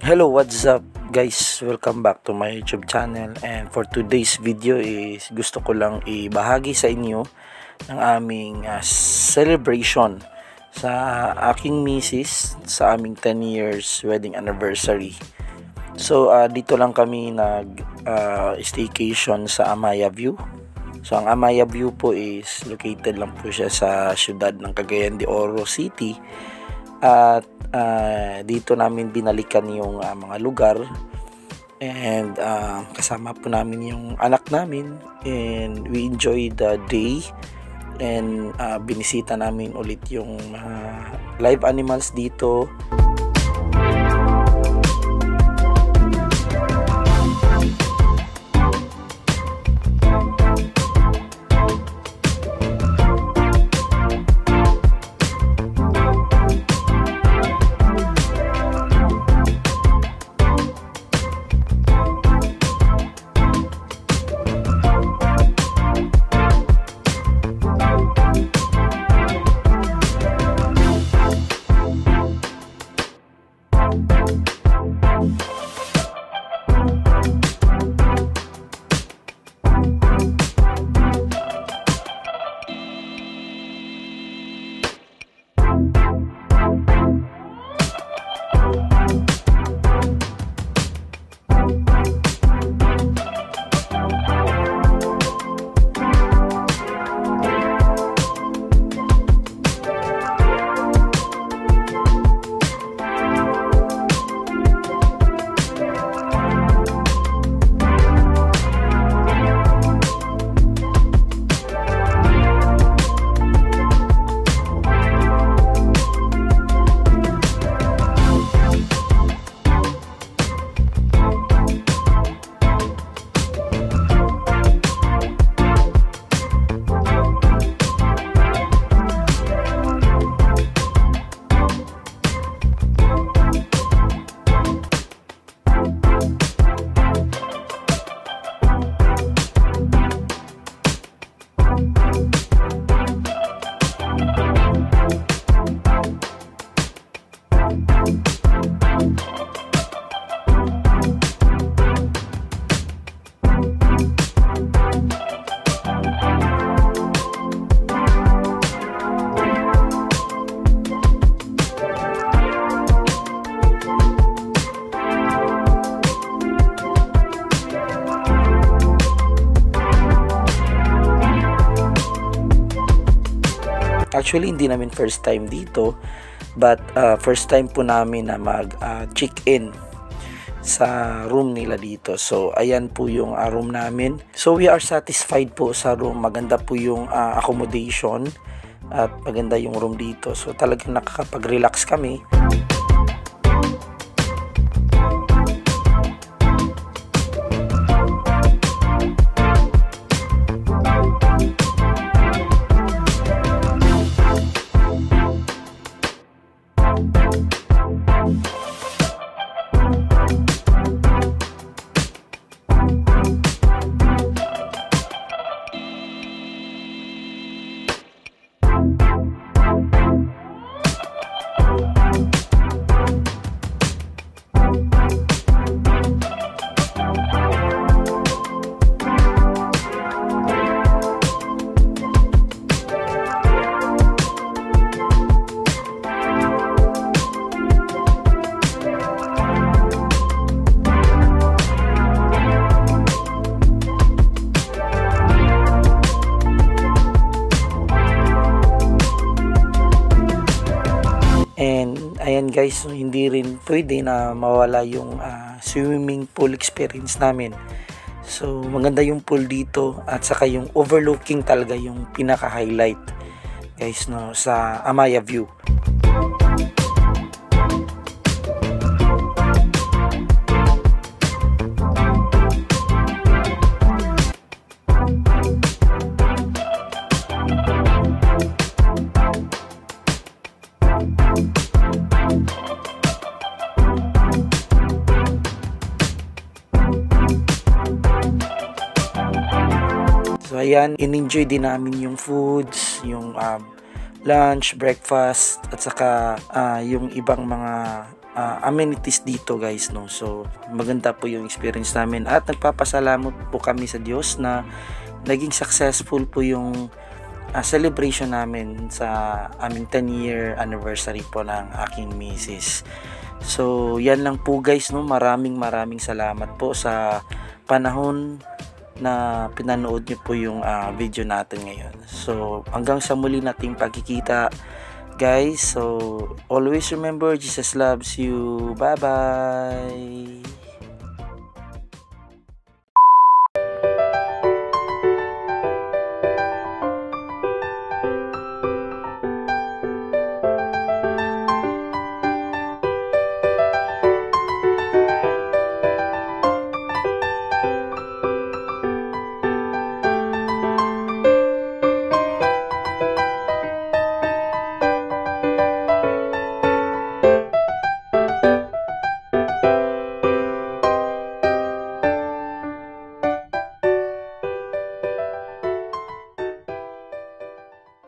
Hello, what's up guys? Welcome back to my YouTube channel, and for today's video is gusto ko lang ibahagi sa inyo ng aming celebration sa aking misis sa aming 10 years wedding anniversary. So dito lang kami nag staycation sa Amaya View. So ang Amaya View po is located lang po siya sa siyudad ng Cagayan de Oro City, at dito namin binalikan yung mga lugar, and kasama po namin yung anak namin, and we enjoy the day, and binisita namin ulit yung mga live animals dito. Actually, hindi namin first time dito, but first time po namin na mag-check-in sa room nila dito. So, ayan po yung room namin. So, we are satisfied po sa room. Maganda po yung accommodation at maganda yung room dito. So, talagang nakakapag-relax kami. And ayan guys, so hindi rin pwede na mawala yung swimming pool experience namin. So maganda yung pool dito, at saka yung overlooking talaga yung pinaka-highlight guys, no, sa Amaya View. So ayan, in-enjoy din namin yung foods, yung lunch, breakfast, at saka yung ibang mga amenities dito guys, no. So maganda po yung experience namin at nagpapasalamat po kami sa Diyos na naging successful po yung celebration namin sa aming 10-year anniversary po ng aking misis. So yan lang po guys, no. Maraming salamat po sa panahon na pinanood nyo po yung video natin ngayon. So hanggang sa muli nating pagkikita guys. So always remember, Jesus loves you. Bye bye.